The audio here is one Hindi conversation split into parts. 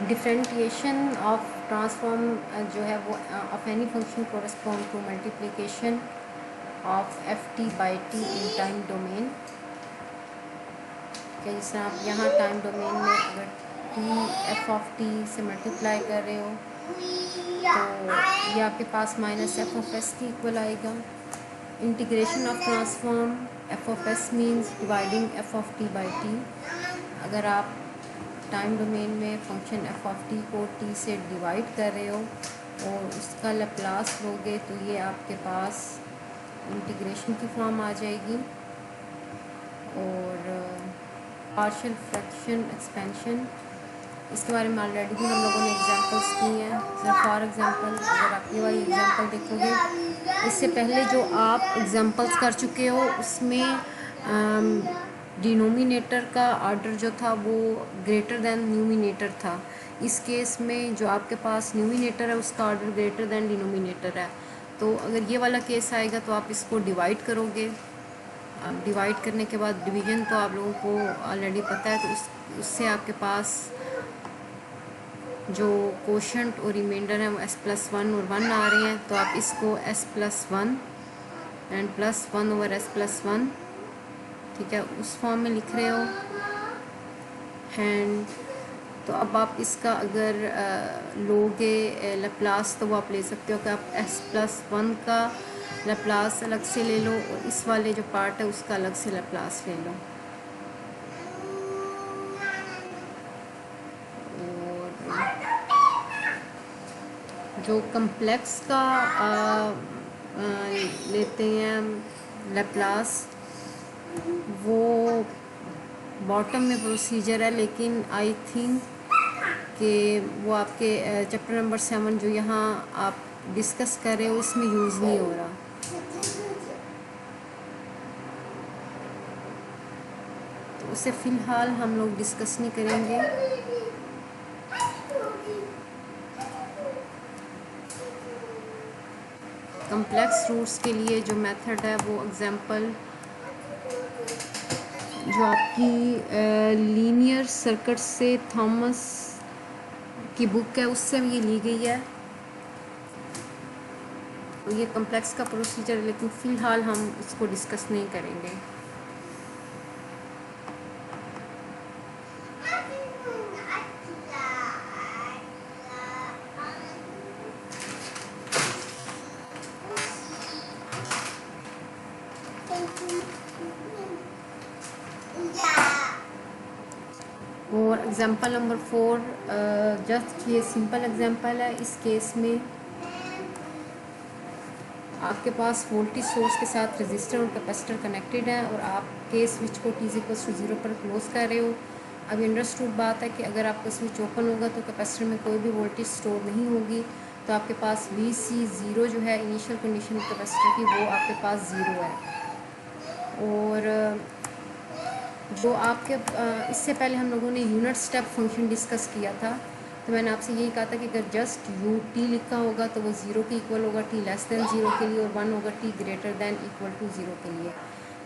डिफरेंटिएशन ऑफ ट्रांसफॉर्म जो है वो of any function correspond to multiplication of f t by t in time domain. कि जैसे आप यहाँ टाइम डोमेन में अगर टी एफ ऑफ टी से मल्टीप्लाई कर रहे हो तो ये आपके पास माइनस एफ ऑफ एस की इक्वल आएगा। Integration of transform f of s means dividing f of t by t. अगर आप टाइम डोमेन में फंक्शन एफ ऑफ टी को टी से डिवाइड कर रहे हो और उसका लैप्लास लोगे तो ये आपके पास इंटीग्रेशन की फॉर्म आ जाएगी। और पार्शियल फ्रैक्शन एक्सपेंशन, इसके बारे में ऑलरेडी भी हम लोगों ने एग्जांपल्स की हैं। फॉर एग्जांपल अगर आप ये वाली एग्जांपल देखोगे, इससे पहले जो आप एग्जांपल्स कर चुके हो उसमें डिनोमिनेटर का ऑर्डर जो था वो ग्रेटर दैन न्यूमिनेटर था। इस केस में जो आपके पास न्यूमिनेटर है उसका ऑर्डर ग्रेटर दैन डिनोमिनेटर है। तो अगर ये वाला केस आएगा तो आप इसको डिवाइड करोगे। डिवाइड करने के बाद डिवीजन तो आप लोगों को ऑलरेडी पता है, तो उससे आपके पास जो कोशंट और रिमाइंडर है वो एस प्लस वन और वन आ रहे हैं। तो आप इसको S plus one and plus one over s plus one, ठीक है, उस फॉर्म में लिख रहे हो। एंड तो अब आप इसका अगर लोगे लैप्लास तो वो आप ले सकते हो कि आप एस प्लस वन का लैप्लास अलग से ले लो और इस वाले जो पार्ट है उसका अलग से लैप्लास ले लो। और जो कम्प्लेक्स का लेते हैं लैप्लास, वो बॉटम में प्रोसीजर है, लेकिन आई थिंक कि वो आपके चैप्टर नंबर 7 जो यहाँ आप डिस्कस कर रहे हो उसमें यूज़ नहीं हो रहा। तो उसे फ़िलहाल हम लोग डिस्कस नहीं करेंगे। कम्प्लेक्स रूट्स के लिए जो मेथड है वो एग्जांपल जो आपकी लीनियर सर्किट से थॉमस की बुक है उससे ये ली गई है। तो ये कम्प्लेक्स का प्रोसीजर है, लेकिन फ़िलहाल हम इसको डिस्कस नहीं करेंगे। और एग्जांपल नंबर 4 जस्ट ये सिंपल एग्जांपल है। इस केस में आपके पास वोल्टेज सोर्स के साथ रजिस्टर और कैपेसिटर कनेक्टेड है और आप के स्विच को t = 0 पर क्लोज कर रहे हो। अब अंडरस्टूड बात है कि अगर आपका स्विच ओपन होगा तो कैपेसिटर में कोई भी वोल्टेज स्टोर नहीं होगी, तो आपके पास VC0 जो है इनिशियल कंडीशन कैपेसिटर की वो आपके पास 0 है। और जो आपके इससे पहले हम लोगों ने यूनिट स्टेप फंक्शन डिस्कस किया था, तो मैंने आपसे यही कहा था कि अगर जस्ट UT लिखा होगा तो वो 0 के इक्वल होगा t लेस दैन 0 के लिए, और 1 होगा t greater than equal to 0 के लिए।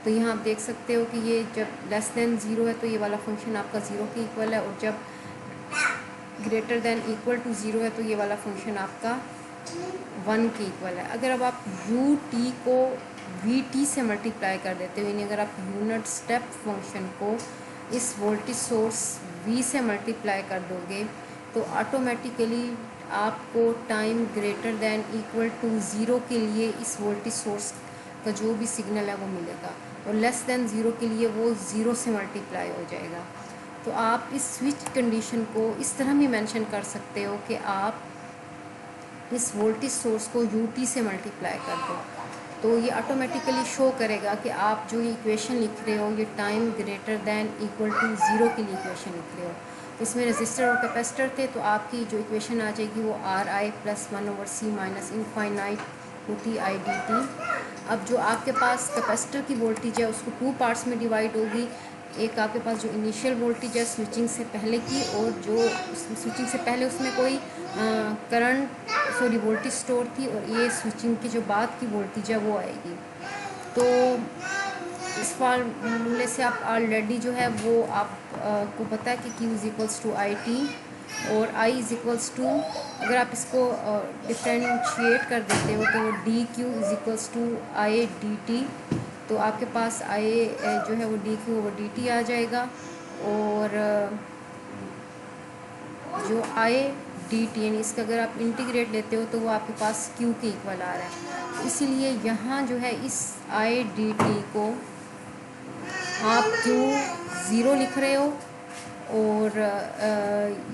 तो यहाँ आप देख सकते हो कि ये जब लेस दैन 0 है तो ये वाला फंक्शन आपका 0 के इक्वल है, और जब ग्रेटर दैन इक्वल टू 0 है तो ये वाला फंक्शन आपका 1 के इक्वल है। अगर अब आप UT को VT से मल्टीप्लाई कर देते हो, यानी अगर आप यूनिट स्टेप फंक्शन को इस वोल्टेज सोर्स V से मल्टीप्लाई कर दोगे तो ऑटोमेटिकली आपको time greater than equal to 0 के लिए इस वोल्टेज सोर्स का जो भी सिग्नल है वो मिलेगा, और लेस दैन 0 के लिए वो 0 से मल्टीप्लाई हो जाएगा। तो आप इस स्विच कंडीशन को इस तरह भी मेंशन कर सकते हो कि आप इस वोल्टेज सोर्स को UT से मल्टीप्लाई कर दो, तो ये ऑटोमेटिकली शो करेगा कि आप जो ये इक्वेशन लिख रहे हो ये time greater than equal to 0 के लिए इक्वेशन लिख रहे हो। तो इसमें रेजिस्टर और कैपेसिटर थे, तो आपकी जो इक्वेशन आ जाएगी वो RI + 1/C minus infinite to TI/dt। अब जो आपके पास कैपेसिटर की वोल्टेज है उसको 2 पार्ट्स में डिवाइड होगी। एक आपके पास जो इनिशियल वोल्टेज है स्विचिंग से पहले की, और जो स्विचिंग से पहले उसमें कोई वोल्टेज स्टोर थी, और ये स्विचिंग की जो बाद की वोल्टेज है वो आएगी। तो इस फार्मूले से आप ऑलरेडी जो है वो आप को पता है कि Q = IT और i इज़ इक्वल्स टू, अगर आप इसको डिफ्रेंशिएट कर देते हो तो वो d q is equals to i d t, तो आपके पास आई जो है वो डी क्यू वो डी टी आ जाएगा। और जो आई डी टी यानी इसका अगर आप इंटीग्रेट लेते हो तो वो आपके पास क्यू के इक्वल आ रहा है। इसीलिए यहाँ जो है इस आई डी टी को आप क्यू ज़ीरो लिख रहे हो, और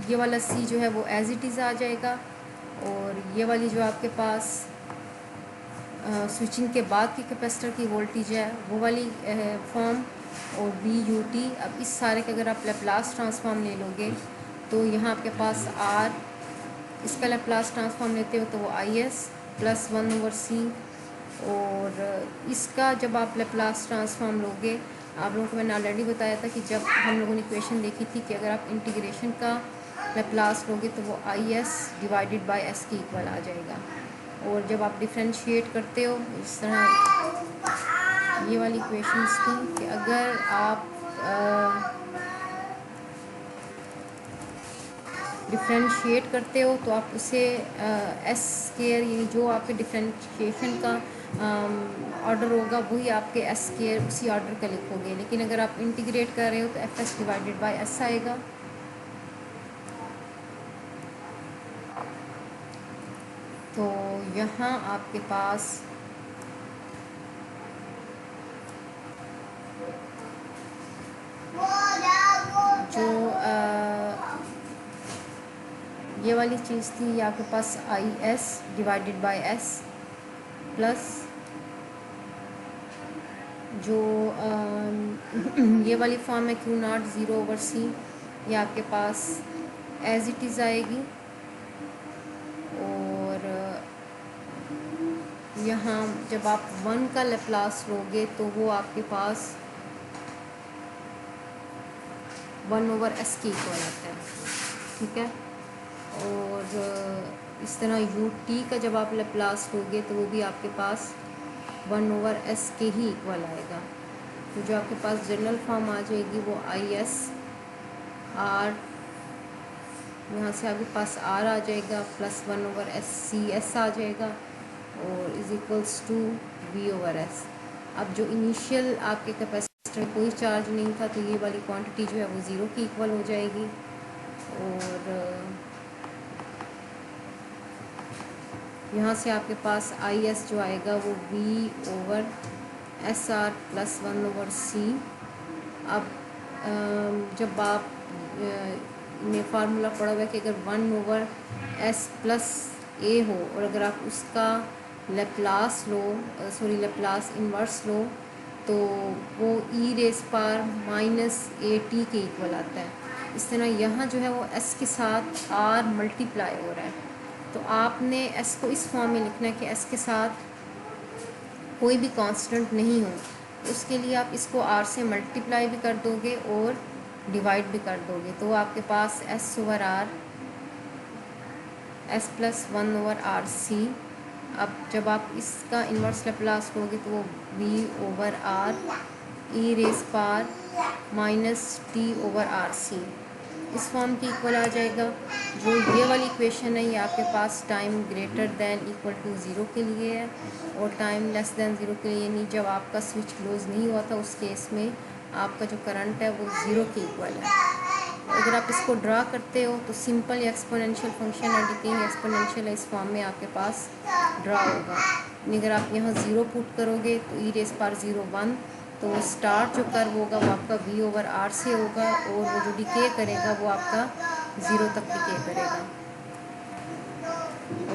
ये वाला सी जो है वो एज इट इज़ आ जाएगा। और ये वाली जो आपके पास स्विचिंग के बाद की कैपेसिटर की वोल्टेज है वो वाली फॉर्म, और वी यू टी। अब इस सारे का अगर आप लेप्लास ट्रांसफॉर्म ले लोगे तो यहाँ आपके पास आर, इसका लेप्लास ट्रांसफॉर्म लेते हो तो वो आई एस प्लस 1/c। और इसका जब आप लेप्लास ट्रांसफॉर्म लोगे, आप लोगों को मैंने ऑलरेडी बताया था कि जब हम लोगों ने इक्वेशन देखी थी कि अगर आप इंटीग्रेशन का लेप्लास लोगे तो वो आई एस डिवाइडेड बाय एस के इक्वल आ जाएगा। और जब आप डिफ्रेंशिएट करते हो इस तरह ये वाली इक्वेशंस थी कि अगर आप डिफ्रेंशिएट करते हो तो आप उसे एस स्केयर, यानी जो आपके डिफ्रेंशिएशन का ऑर्डर होगा वही आपके एस स्केयर उसी ऑर्डर का लिखोगे। लेकिन अगर आप इंटीग्रेट कर रहे हो तो F S divided by S आएगा। तो यहाँ आपके पास जो ये वाली चीज़ थी, ये आपके पास I s divided by s plus जो ये वाली फॉर्म है q nought zero over c, ये आपके पास एज इट इज़ आएगी। और यहाँ जब आप 1 का लेप्लास लोगे तो वो आपके पास 1/s के इक्वल आता है, ठीक है। और इस तरह यू टी का जब आप लेप्लास लोगे तो वो भी आपके पास 1/s के ही इक्वल आएगा। तो जो आपके पास जनरल फॉर्म आ जाएगी वो आई एस आर, यहाँ से आपके पास आर आ जाएगा प्लस 1/s सी एस आ जाएगा, और is equals to v over s. अब जो इनिशियल आपके कैपेसिटर में कोई चार्ज नहीं था तो ये वाली क्वांटिटी जो है वो ज़ीरो की इक्वल हो जाएगी। और यहाँ से आपके पास आई एस जो आएगा वो v over s r plus 1/c। अब जब आप ने फार्मूला पढ़ा हुआ है कि अगर 1/s प्लस ए हो और अगर आप उसका लेप्लास लो, लेप्लास इन्वर्स लो, तो वो e raise power minus a t के इक्वल आता है। इस तरह यहाँ जो है वो एस के साथ आर मल्टीप्लाई हो रहा है, तो आपने एस को इस फॉर्म में लिखना है कि एस के साथ कोई भी कांस्टेंट नहीं हो। उसके लिए आप इसको आर से मल्टीप्लाई भी कर दोगे और डिवाइड भी कर दोगे, तो आपके पास s over r s plus 1/RC। अब जब आप इसका इन्वर्स लेप्लास लोगे तो वो v over r e raise power minus t over RC इस फॉर्म की इक्वल आ जाएगा। जो ये वाली इक्वेशन है ये आपके पास time greater than equal to zero के लिए है, और टाइम लेस दैन ज़ीरो के लिए, यानी जब आपका स्विच क्लोज नहीं हुआ था उस केस में आपका जो करंट है वो ज़ीरो के इक्वल है। अगर आप इसको ड्रा करते हो तो सिंपल एक्सपोनेंशियल फंक्शन है, डिकेइंग एक्सपोनेंशियल इस फॉर्म में आपके पास ड्रा होगा। अगर आप यहाँ ज़ीरो पुट करोगे तो ई रेस पार 0 1, तो वो स्टार्ट जो कर्व होगा वो आपका वी ओवर आर से होगा, और वो जो डिके करेगा वो आपका 0 तक डिके करेगा।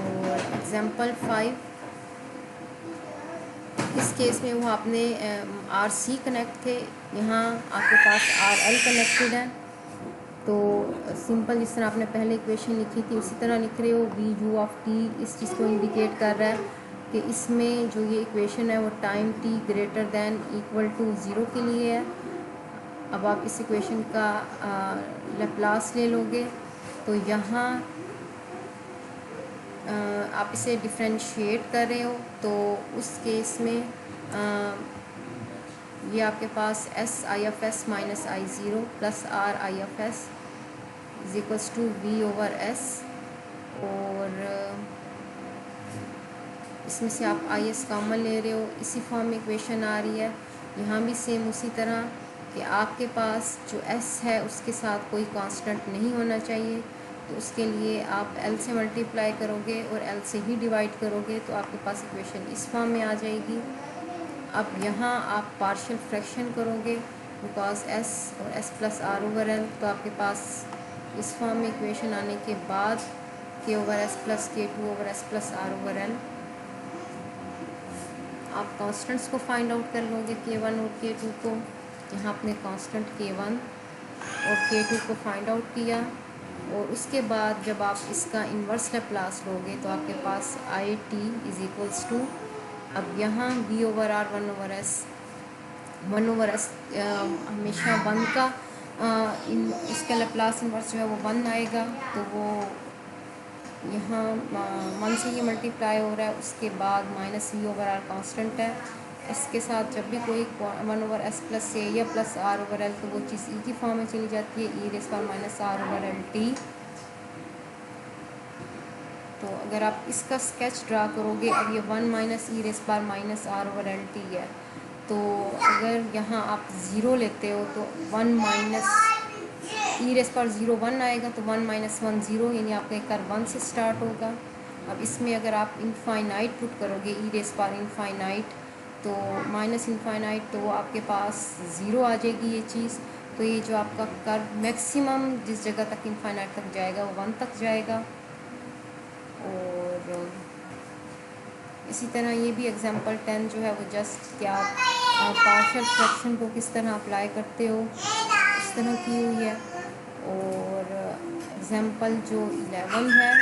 और एग्जांपल 5, इस केस में वो आपने आर सी कनेक्ट थे, यहाँ आपके पास आर एल कनेक्टेड है। तो सिंपल जिस तरह आपने पहले इक्वेशन लिखी थी उसी तरह लिख रहे हो। वी यू ऑफ टी इस चीज़ को इंडिकेट कर रहा है कि इसमें जो ये इक्वेशन है वो time t greater than equal to zero के लिए है। अब आप इस इक्वेशन का लेप्लास ले लोगे तो यहाँ आप इसे डिफ्रेंशिएट कर रहे हो, तो उस केस में ये आपके पास s I f s minus I zero plus r I f s is equals to v over s, और इसमें से आप आई एस कॉमन ले रहे हो, इसी फॉर्म में इक्वेशन आ रही है। यहाँ भी सेम उसी तरह कि आपके पास जो एस है उसके साथ कोई कांस्टेंट नहीं होना चाहिए, तो उसके लिए आप एल से मल्टीप्लाई करोगे और एल से ही डिवाइड करोगे, तो आपके पास इक्वेशन इस फॉर्म में आ जाएगी। अब यहाँ आप पार्शियल फ्रैक्शन करोगे बिकॉज एस और s plus r over l, तो आपके पास इस फॉर्म में इक्वेशन आने के बाद k over s plus k two over s plus r over l, आप कांस्टेंट्स को फाइंड आउट कर लोगे k1 और k2 को। यहाँ अपने कांस्टेंट k1 और k2 को फाइंड आउट किया, और उसके बाद जब आप इसका इन्वर्स लैप्लास लोगे तो आपके पास I t is equals to, अब यहाँ v over r 1 over s हमेशा 1 का इसका लैप्लास इन्वर्स जो है वो 1 आएगा, तो वो यहाँ 1 से ये मल्टीप्लाई हो रहा है, उसके बाद minus v over r constant है, इसके साथ जब भी कोई 1 ओवर एस प्लस ए या प्लस आर ओवर एल, तो वो चीज़ ई की फॉर्म में चली जाती है, ई रेस पर minus r over l t. तो अगर आप इसका स्केच ड्रा करोगे, अब ये 1 माइनस ई रेस पर minus r over l t है, तो अगर यहाँ आप ज़ीरो लेते हो तो 1 माइनस ई रेस पर 0 1 आएगा, तो 1 माइनस 1 0, यानी आपका कर्व 1 से स्टार्ट होगा। अब इसमें अगर आप इनफाइनाइट पुट करोगे ई रेस पर इनफाइनाइट, तो माइनस इनफाइनाइट, तो वो आपके पास 0 आ जाएगी ये चीज़। तो ये जो आपका कर्व मैक्सिमम जिस जगह तक इनफाइनाइट तक जाएगा वो 1 तक जाएगा। और इसी तरह ये भी एग्जांपल 10 जो है वो जस्ट क्या पार्शियल फ्रैक्शन को किस तरह अप्लाई करते हो इस तरह की हुई है। और एग्जांपल जो 11 है,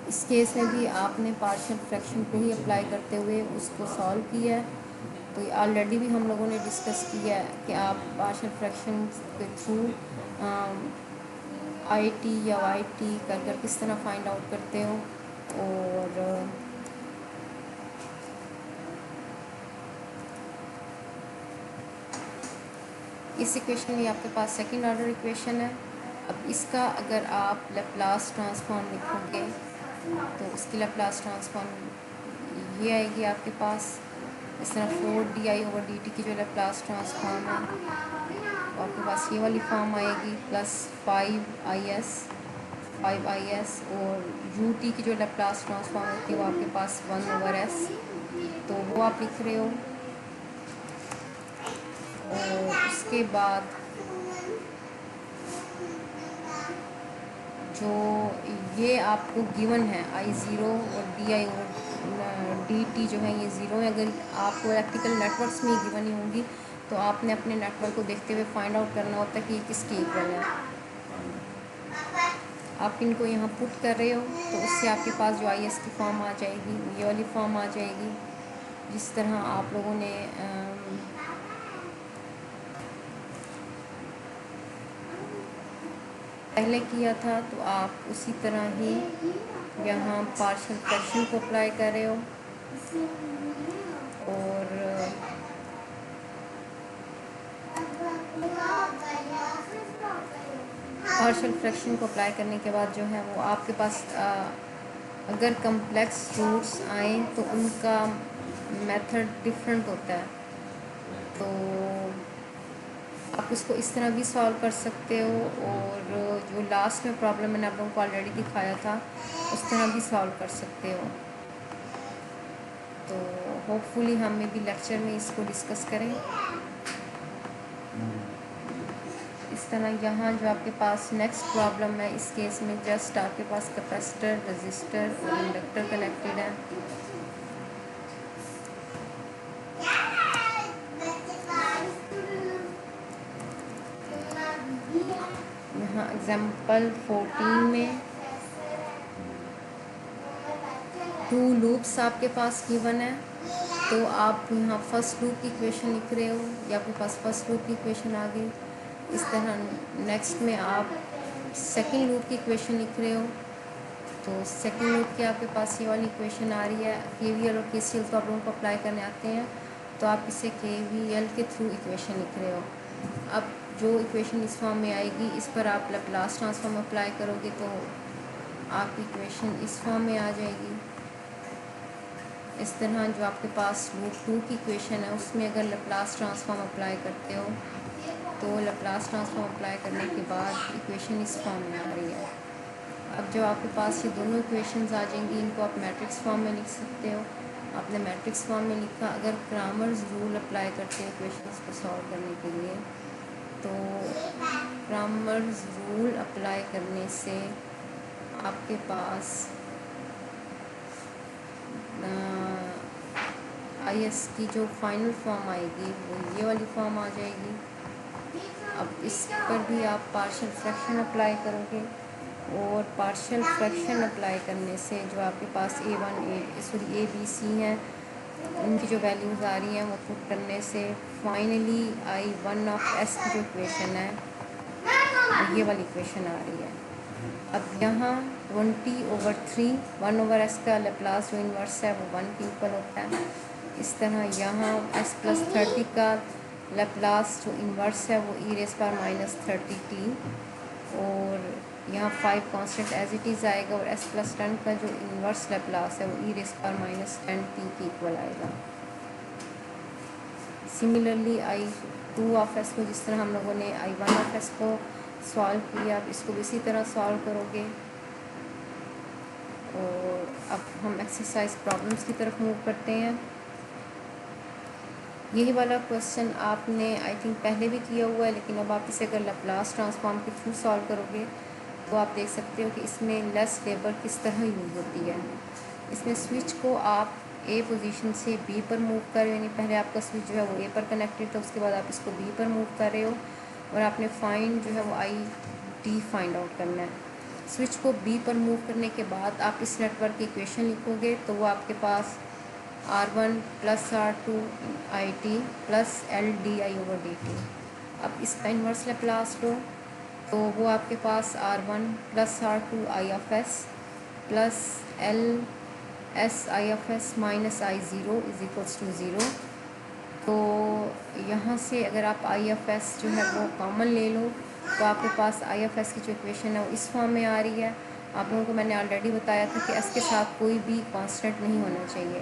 इस केस में भी आपने पार्शियल फ्रैक्शन को ही अप्लाई करते हुए उसको सॉल्व किया है। तो ये ऑलरेडी भी हम लोगों ने डिस्कस किया है कि आप पार्शियल फ्रैक्शन के थ्रू आई टी या वाई टी कर कर किस तरह फाइंड आउट करते हो। और इस इक्वेशन में आपके पास सेकंड ऑर्डर इक्वेशन है। अब इसका अगर आप लैप्लास ट्रांसफॉर्म लिखोगे तो इसकी लैप्लास ट्रांसफॉर्म ये आएगी आपके पास इस तरह 4 di ओवर dt की जो लैप्लास ट्रांसफॉर्म है, तो आपके पास ये वाली फॉर्म आएगी प्लस 5is, और ut की जो लैप्लास ट्रांसफॉर्म होती है वो आपके पास 1 ओवर s, तो वो आप लिख रहे हो। और उसके बाद जो ये आपको गिवन है I0 और di और dt जो है ये 0 है। अगर आपको इलेक्ट्रिकल नेटवर्क्स में गिवन ही होंगी तो आपने अपने नेटवर्क को देखते हुए फाइंड आउट करना होता है कि ये किसके इक्वल है। आप इनको यहाँ पुट कर रहे हो तो उससे आपके पास जो IS की फॉर्म आ जाएगी, ये वाली फॉर्म आ जाएगी, जिस तरह आप लोगों ने पहले किया था, तो आप उसी तरह ही यहाँ पार्शियल फ्रैक्शन को अप्लाई कर रहे हो। और पार्शियल फ्रैक्शन को अप्लाई करने के बाद जो है वो आपके पास अगर कम्प्लेक्स रूट्स आएँ तो उनका मेथड डिफरेंट होता है, तो आप उसको इस तरह भी सॉल्व कर सकते हो। और जो लास्ट में प्रॉब्लम मैंने आप लोगों को ऑलरेडी दिखाया था उस तरह भी सॉल्व कर सकते हो। तो होपफुली हम भी लेक्चर में इसको डिस्कस करें। इस तरह यहाँ जो आपके पास नेक्स्ट प्रॉब्लम है, इस केस में जस्ट आपके पास कैपेसिटर, रजिस्टर और इंडक्टर कनेक्टेड है। यहाँ एग्जाम्पल 14 में 2 लूप्स आपके पास गिवन है, तो आप यहाँ फर्स्ट लूप की इक्वेशन लिख रहे हो या आपके पास फर्स्ट लूप की इक्वेशन आ गई। इस तरह नेक्स्ट में आप सेकंड लूप की इक्वेशन लिख रहे हो, तो सेकंड लूप की आपके पास ये वाली इक्वेशन आ रही है। KVL और KCL तो आप लोगों को अप्लाई करने आते हैं, तो आप इसे KVL के थ्रू इक्वेशन लिख रहे हो। अब जो इक्वेशन इस फॉर्म में आएगी इस पर आप लैप्लास ट्रांसफॉर्म अप्लाई करोगे तो आपकी इक्वेशन इस फॉर्म में आ जाएगी। इस तरह जो आपके पास रूट 2 की इक्वेशन है उसमें अगर लैप्लास ट्रांसफॉर्म अप्लाई करते हो तो लैप्लास ट्रांसफॉर्म अप्लाई करने के बाद इक्वेशन इस फॉर्म में आ रही है। अब जब आपके पास ये दोनों इक्वेशंस आ जाएंगी इनको आप मैट्रिक्स फॉर्म में लिख सकते हो। आपने मैट्रिक्स फॉर्म में लिखा। अगर क्रामर्स रूल अप्लाई करते हो इक्वेशंस को सॉल्व करने के लिए तो क्रामर्स रूल अप्लाई करने से आपके पास IS की जो फाइनल फॉर्म आएगी वो ये वाली फॉर्म आ जाएगी। अब इस पर भी आप पार्शियल फ्रैक्शन अप्लाई करोगे और पार्शियल फ्रैक्शन अप्लाई करने से जो आपके पास A B C हैं उनकी जो वैल्यूज़ आ रही हैं वो पुट करने से फाइनली I1 ऑफ S की जो इक्वेशन है ये वाली इक्वेशन आ रही है। अब यहाँ 20/3 1/s का लैप्लास जो इन्वर्स है वो 1 के इक्वल होता है। इस तरह यहाँ s+30 का लैप्लास जो इन्वर्स है वो e⁻−30t और यहाँ 5 कांस्टेंट एज इट इज़ आएगा और s+10 का जो इन्वर्स लैप्लास है वो e⁻−10t के इक्वल आएगा। सिमिलरली I2 ऑफ s को जिस तरह हम लोगों ने I1 ऑफ s को सॉल्व किया आप इसको भी इसी तरह सॉल्व करोगे। और अब हम एक्सरसाइज प्रॉब्लम्स की तरफ मूव करते हैं। यही वाला क्वेश्चन आपने आई थिंक पहले भी किया हुआ है, लेकिन अब आप इसे अगर लैप्लास ट्रांसफॉर्म के थ्रू सॉल्व करोगे तो आप देख सकते हो कि इसमें लेस लेबर किस तरह यूज़ होती है। इसमें स्विच को आप A पोजीशन से B पर मूव कर रहे हो, यानी पहले आपका स्विच जो है वो A पर कनेक्टेड था, उसके बाद आप इसको B पर मूव कर रहे हो और आपने फाइंड जो है वो ID फाइंड आउट करना है। स्विच को B पर मूव करने के बाद आप इस नेटवर्क की इक्वेशन लिखोगे तो वो आपके पास R1 + R2 IT + LdI/dt। अब इसका इन्वर्स लैप्लास लो तो वो आपके पास R1 + R2 I(s) + LsI(s) - I0 = 0। तो यहाँ से अगर आप I(s) जो है वो कॉमन ले लो तो आपके पास I(s) की जो इक्वेशन है वो इस फॉर्म में आ रही है। आप लोगों को मैंने ऑलरेडी बताया था कि s के साथ कोई भी कांस्टेंट नहीं होना चाहिए।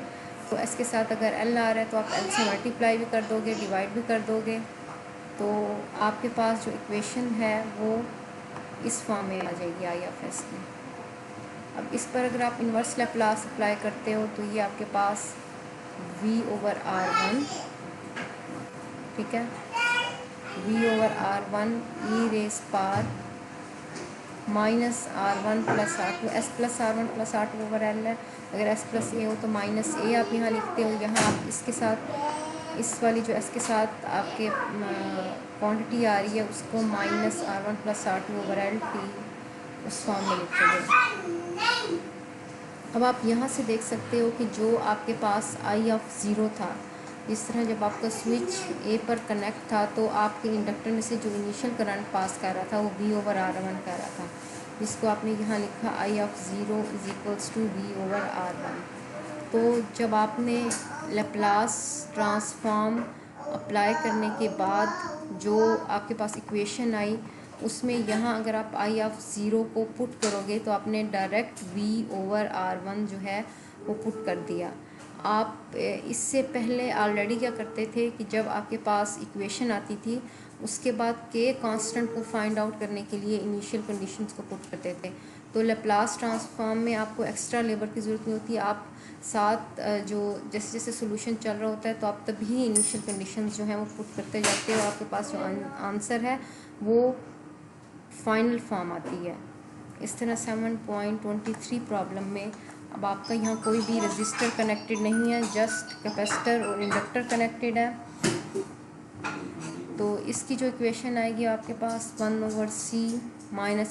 तो s के साथ अगर l आ रहा है तो आप l से मल्टीप्लाई भी कर दोगे, डिवाइड भी कर दोगे, तो आपके पास जो इक्वेशन है वो इस फॉर्म में आ जाएगी I(s) की। अब इस पर अगर आप इन्वर्स लैप्लास अप्लाई करते हो तो ये आपके पास V/R1, ठीक है, V/R1 e⁻⁻R1 + R2 s+R1 + R2/L है। अगर s+a हो तो -a आप यहाँ लिखते हो। यहाँ आप इसके साथ इस वाली जो s के साथ आपके क्वांटिटी आ रही है उसको -R1 + R2/LT उस फॉर्म में लिखोगे। अब आप यहाँ से देख सकते हो कि जो आपके पास I(0) था, जिस तरह जब आपका स्विच A पर कनेक्ट था तो आपके इंडक्टर में से जो इनिशियल करंट पास कर रहा था वो V/R1 कर रहा था, जिसको आपने यहाँ लिखा I(0) = V/R1। तो जब आपने लैप्लास ट्रांसफॉर्म अप्लाई करने के बाद जो आपके पास इक्वेशन आई उसमें यहाँ अगर आप I(0) को पुट करोगे तो आपने डायरेक्ट V/R1 जो है वो पुट कर दिया। आप इससे पहले ऑलरेडी क्या करते थे कि जब आपके पास इक्वेशन आती थी उसके बाद के कांस्टेंट को फाइंड आउट करने के लिए इनिशियल कंडीशंस को पुट करते थे। तो लैप्लास ट्रांसफॉर्म में आपको एक्स्ट्रा लेबर की ज़रूरत नहीं होती। आप साथ जो जैसे जैसे सोल्यूशन चल रहा होता है तो आप तभी इनिशियल कंडीशंस जो हैं वो पुट करते जाते हो, आपके पास जो आंसर है वो फाइनल फॉर्म आती है। इस तरह 7.23 प्रॉब्लम में अब आपका यहाँ कोई भी रजिस्टर कनेक्टेड नहीं है, जस्ट कैपेसिटर और इंडक्टर कनेक्टेड है। तो इसकी जो इक्वेशन आएगी आपके पास 1/c - ∞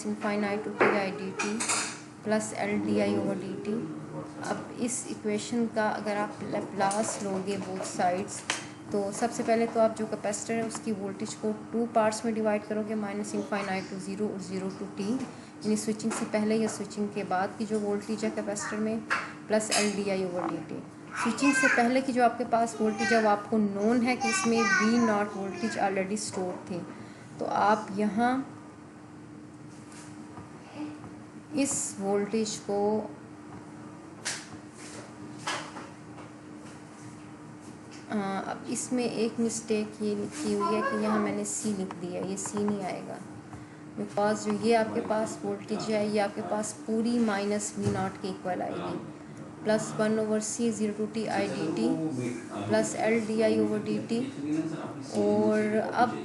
to ti dt + LdI/dt। अब इस इक्वेशन का अगर आप लैप्लास लोगे बोथ साइड्स तो सबसे पहले तो आप जो कैपेसिटर है उसकी वोल्टेज को 2 पार्ट्स में डिवाइड करोगे, -∞ to 0 और 0 to t, यानी स्विचिंग से पहले या स्विचिंग के बाद की जो वोल्टेज है कैपेसिटर में, + LdI/dt। स्विचिंग से पहले की जो आपके पास वोल्टेज है वो आपको नोन है कि इसमें V0 वोल्टेज ऑलरेडी स्टोर थे। तो आप यहाँ इस वोल्टेज को अब इसमें एक मिस्टेक ये लिखी हुई है कि यहाँ मैंने सी लिख दिया, ये सी नहीं आएगा, बिकॉज जो ये आपके पास वोल्टेज है ये आपके पास पूरी माइनस वी नॉट के इक्वल आएगी, plus 1/c 0 to t i dt plus l di over dt। और अब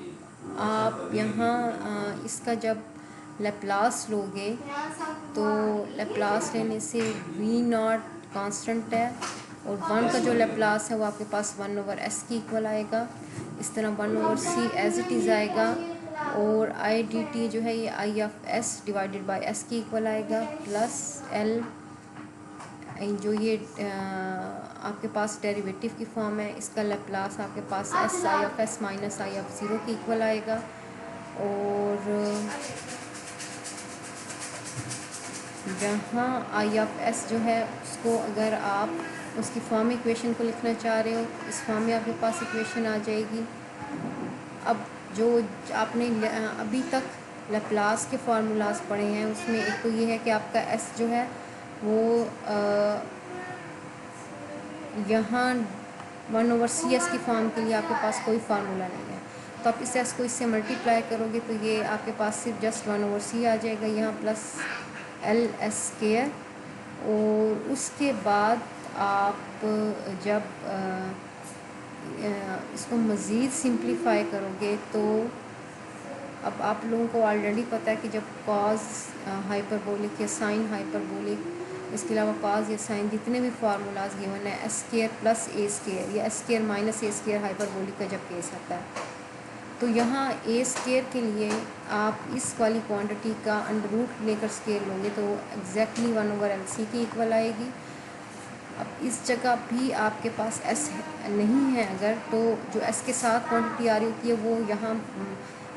आप यहाँ इसका जब लेप्लास लोगे तो लेप्लास लेने से वी नॉट कांस्टेंट है और 1 का जो लेप्लास है वो आपके पास 1/s के इक्वल आएगा। इस तरह 1/c एज इट इज़ आएगा और आई डी टी जो है ये I of s divided by s के इक्वल आएगा, प्लस एल जो ये आपके पास डेरिवेटिव की फॉर्म है, इसका लेप्लास आपके पास s I of s minus I of zero के इक्वल आएगा। और जहाँ आई ऑफ एस जो है उसको अगर आप उसकी फॉर्म इक्वेशन को लिखना चाह रहे हो, इस फॉर्म में आपके पास इक्वेशन आ जाएगी। अब जो आपने अभी तक लेप्लास के फार्मूलाज पढ़े हैं उसमें एक तो ये है कि आपका एस जो है वो यहाँ 1/cs की फॉर्म के लिए आपके पास कोई फार्मूला नहीं है, तो आप इस एस को इससे मल्टीप्लाई करोगे तो ये आपके पास सिर्फ जस्ट 1/c आ जाएगा यहाँ, प्लस एल एस स्क्वायर। और उसके बाद आप जब इसको मज़ीद सिंप्लीफाई करोगे तो अब आप लोगों को ऑलरेडी पता है कि जब कॉज हाइपरबोलिक या साइन हाइपरबोलिक, इसके अलावा कॉज या साइन जितने भी फार्मूलाज गिवन है एस स्क्वायर प्लस ए स्क्वायर या एस स्क्वायर माइनस ए स्क्वायर हाइपरबोलिक का जब केस आता है तो यहाँ ए स्क्वायर के लिए आप इस वाली क्वांटिटी का अंडर रूट लेकर स्क्वायर लोगे तो एग्जैक्टली 1/LC के इक्वल आएगी। अब इस जगह भी आपके पास एस नहीं है अगर, तो जो एस के साथ क्वांटिटी आ रही होती है वो यहाँ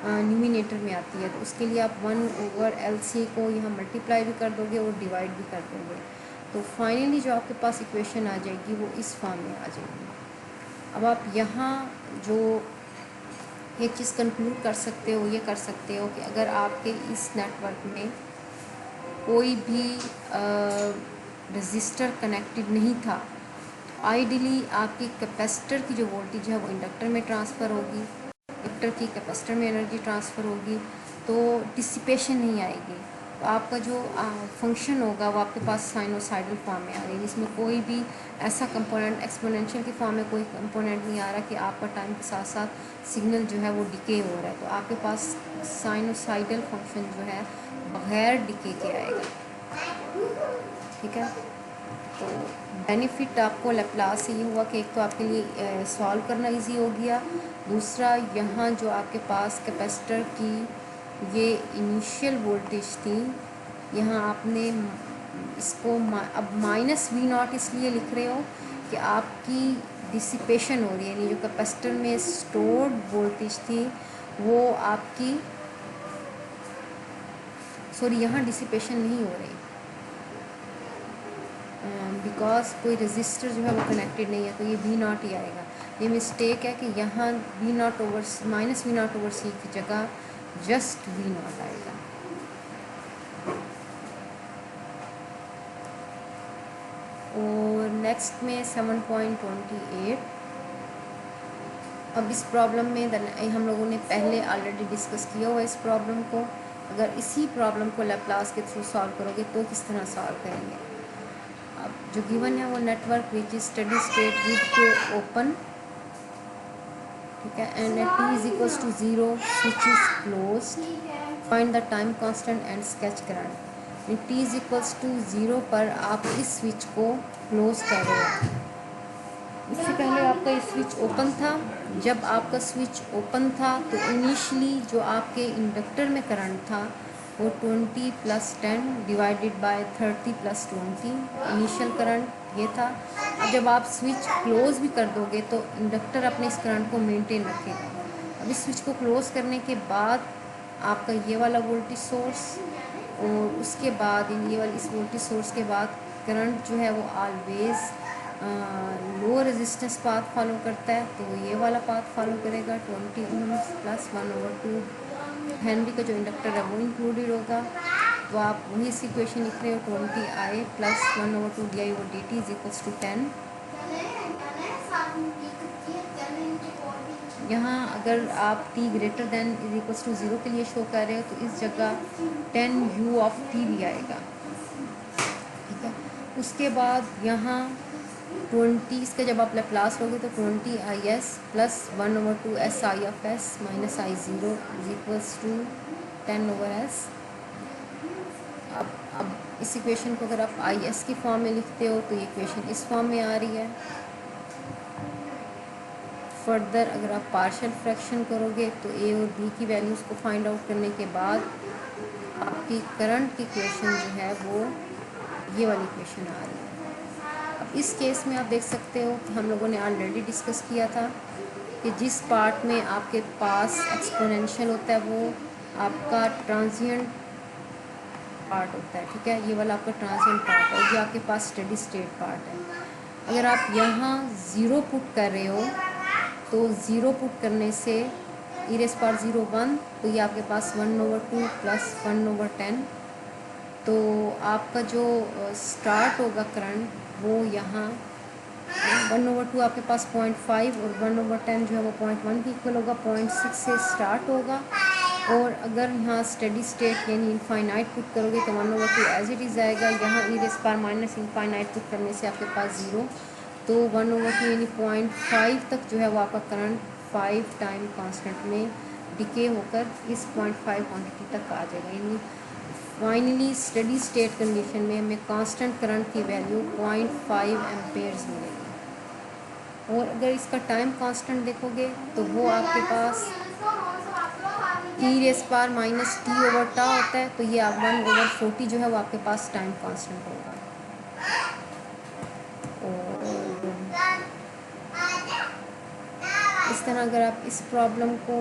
न्यूमिनेटर में आती है, तो उसके लिए आप 1/LC को यहाँ मल्टीप्लाई भी कर दोगे और डिवाइड भी कर दोगे, तो फाइनली जो आपके पास इक्वेशन आ जाएगी वो इस फॉर्म में आ जाएगी। अब आप यहाँ जो एक चीज़ कंक्लूड कर सकते हो, ये कर सकते हो कि अगर आपके इस नेटवर्क में कोई भी रजिस्टर कनेक्टेड नहीं था, आइडियली आपकी कैपेसिटर की जो वोल्टेज है वो इंडक्टर में ट्रांसफ़र होगी, इंडक्टर की कैपेसिटर में एनर्जी ट्रांसफ़र होगी, तो डिसिपेशन नहीं आएगी, तो आपका जो फंक्शन होगा वो आपके पास साइनोसाइडल फॉर्म में आ रही है, जिसमें कोई भी ऐसा कंपोनेंट एक्सपोनेंशियल की फॉर्म में कोई कंपोनेंट नहीं आ रहा कि आपका टाइम के साथ साथ सिग्नल जो है वो डिके हो रहा है, तो आपके पास साइनोसाइडल फंक्शन जो है बगैर डिके के आएगा। ठीक है, तो बेनिफिट आपको लेप्लास से ये हुआ कि एक तो आपके लिए सॉल्व करना इजी हो गया, दूसरा यहाँ जो आपके पास कैपेसिटर की ये इनिशियल वोल्टेज थी, यहाँ आपने इसको अब माइनस वी नॉट इसलिए लिख रहे हो कि आपकी डिसिपेशन हो रही है, यानी जो कैपेसिटर में स्टोर्ड वोल्टेज थी वो आपकी, सॉरी यहाँ डिसिपेशन नहीं हो रही बिकॉज कोई रजिस्टर जो है वो कनेक्टेड नहीं है, तो ये वी नॉट ही आएगा। ये मिस्टेक है कि यहाँ v naught over minus v naught over c की जगह जस्ट वी नॉट आएगा। और नेक्स्ट में 7.28, अब इस प्रॉब्लम में हम लोगों ने पहले ऑलरेडी डिस्कस किया हुआ इस प्रॉब्लम को, अगर इसी प्रॉब्लम को लेप्लास के थ्रू सॉल्व करोगे तो किस तरह सॉल्व करेंगे। अब जो गिवन है वो network which is steady state with open, ठीक है, and at t is equals to 0 switch is closed, find the time constant and sketch current. t is equals to 0 पर आप इस स्विच को क्लोज कर रहे हो, इससे पहले आपका ये स्विच ओपन था। जब आपका स्विच ओपन था तो इनिशियली जो आपके इंडक्टर में करंट था वो 20 + 10 डिवाइडेड बाय 30 + 20 इनिशियल करंट ये था। अब जब आप स्विच क्लोज भी कर दोगे तो इंडक्टर अपने इस करंट को मेंटेन रखेगा। अब इस स्विच को क्लोज करने के बाद आपका ये वाला वोल्टेज सोर्स और उसके बाद ये वाली इस वोल्टेज सोर्स के बाद करंट जो है वो always low resistance path follow करता है, तो ये वाला पाथ फॉलो करेगा 20 ओम्स + 1/2 हेनरी का जो इंडक्टर है वो इंक्लूडेड होगा। तो आप वही इस इक्वेशन लिख रहे हो 20I plus 1/2 di/dt is equals to 10। यहाँ अगर आप t greater than is equals to 0 के लिए शो कर रहे हो तो इस जगह 10u ऑफ t भी आएगा, ठीक है। उसके बाद यहाँ 20 इसका जब आप लैप्लास लोगे तो 20IS plus 1/2SI(s) minus I0 is equals to 10/s। अब इस इक्वेशन को अगर आप IS की फॉर्म में लिखते हो तो ये इक्वेशन इस फॉर्म में आ रही है। फर्दर अगर आप पार्शियल फ्रैक्शन करोगे तो A और B की वैल्यूज़ को फाइंड आउट करने के बाद आपकी करंट की इक्वेशन जो है वो ये वाली इक्वेशन आ रही है। अब इस केस में आप देख सकते हो कि हम लोगों ने ऑलरेडी डिस्कस किया था कि जिस पार्ट में आपके पास एक्सपोनेंशियल होता है वो आपका ट्रांजिएंट पार्ट होता है, ठीक है। ये वाला आपका ट्रांजिएंट पार्ट है और ये आपके पास स्टेडी स्टेट पार्ट है। अगर आप यहाँ 0 पुट कर रहे हो तो 0 पुट करने से e⁻01 तो ये आपके पास 1/2 प्लस 1/10। तो आपका जो स्टार्ट होगा करंट वो यहाँ 1/2 आपके पास 0.5 और 1/10 जो है वो 0.1 के इक्वल होगा। 0.6 से स्टार्ट होगा और अगर यहाँ स्टेडी स्टेट यानी इनफाइनाइट पुट करोगे तो 1/2 एज इट इज़ आएगा। यहाँ e⁻∞ पुट करने से आपके पास 0 तो 1/2 यानी 0.5 तक जो है वो आपका करंट 5 टाइम कांस्टेंट में डिके होकर इस 0.5 क्वांटिटी तक आ जाएगा। यानी फाइनली स्टेडी स्टेट कंडीशन में हमें कांस्टेंट करंट की वैल्यू 0.5 एम्पेयर्स मिलेगी। और अगर इसका टाइम कांस्टेंट देखोगे तो वो आपके पास e⁻⁻t/τ होता है। तो ये आप 1/40 जो है वो आपके पास टाइम कांस्टेंट होगा। इस तरह अगर आप इस प्रॉब्लम को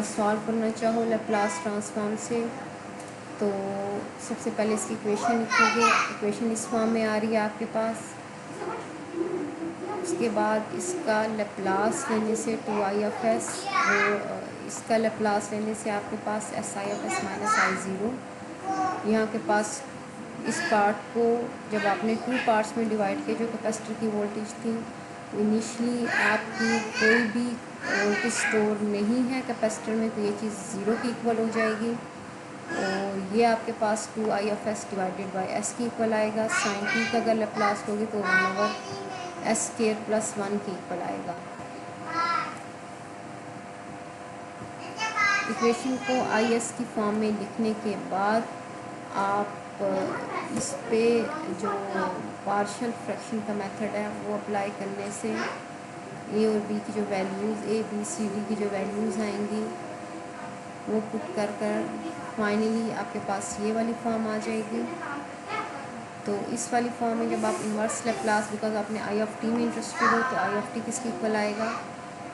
सॉल्व करना चाहो लैप्लास ट्रांसफॉर्म से तो सबसे पहले इसकी इक्वेशन लिखोगे। इक्वेशन इस फॉर्म में आ रही है आपके पास। उसके बाद इसका लैप्लास लेने से 2I(s) वो इसका लैप्लास लेने से आपके पास SI(s) माइनस I0। यहाँ के पास इस पार्ट को जब आपने 2 पार्ट्स में डिवाइड किया जो कैपेसिटर की वोल्टेज थी तो इनिशियली आपकी कोई भी वोल्टेज स्टोर नहीं है कैपेसिटर में तो ये चीज़ 0 की इक्वल हो जाएगी और ये आपके पास 2I(s) डिवाइडेड बाई s की इक्वल आएगा। साइन t का अगर लैप्लास लोगे तो 1/s² प्लस 1 की इक्वल आएगा। इक्वेशन को IS की फॉर्म में लिखने के बाद आप इस पे जो पार्शियल फ्रैक्शन का मेथड है वो अप्लाई करने से A और B की जो values A B C D की जो वैल्यूज़ आएंगी वो पुट कर फाइनली आपके पास ये वाली फॉर्म आ जाएगी। तो इस वाली फॉर्म में जब आप इन्वर्स लैप्लास बिकॉज आपने I(t) में इंटरेस्टेड हो तो I(t) किसकी इक्वल आएगा।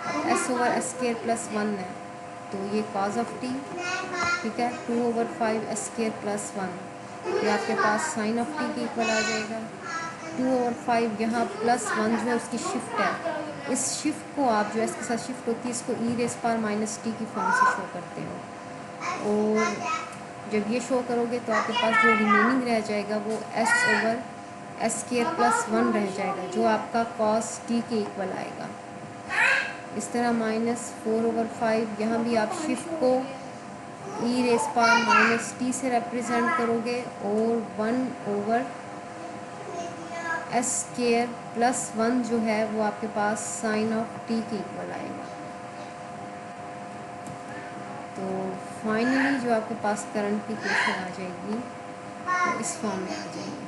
अब s/s² प्लस 1 है तो ये cos of t, ठीक है। 2/5s² प्लस 1 ये आपके पास साइन ऑफ t की इक्वल आ जाएगा। 2/5 यहाँ प्लस 1 जो है उसकी शिफ्ट है। इस शिफ्ट को आप जो है इसके साथ शिफ्ट होती है इसको e⁻⁻t की फॉर्म से शो करते हो और जब ये शो करोगे तो आपके पास जो रिमेनिंग रह जाएगा वो s/s² प्लस 1 रह जाएगा जो आपका cos t के इक्वल आएगा। इस तरह -4/5 यहाँ भी आप शिफ्ट को e⁻⁻t से रिप्रेजेंट करोगे और 1/s² प्लस 1 जो है वो आपके पास साइन ऑफ t के इक्वल आएगा। तो फाइनली जो आपके पास करंट की इक्वेशन आ जाएगी वो इस फॉर्म में आ जाएगी।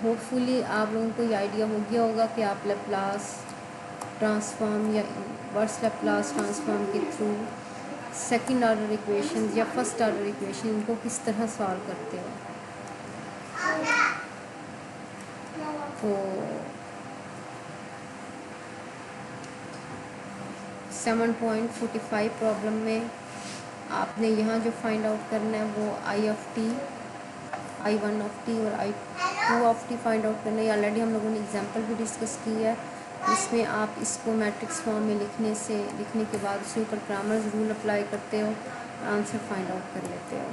होपफुली आप लोगों को ये आइडिया हो गया होगा कि आप लैप्लास ट्रांसफॉर्म या इनवर्स लैप्लास ट्रांसफॉर्म के थ्रू सेकंड ऑर्डर इक्वेशन या फर्स्ट ऑर्डर इक्वेशन इनको किस तरह सॉल्व करते हो। तो 7.45 प्रॉब्लम में आपने यहाँ जो फाइंड आउट करना है वो I(t), I1 of t और I2 of t find out करना है। ऑलरेडी हम लोगों ने एग्जांपल भी डिस्कस की है इसमें आप इसको मैट्रिक्स फॉर्म में लिखने के बाद उसके ऊपर क्रामर्स रूल अप्लाई करते हो, आंसर फाइंड आउट कर लेते हो।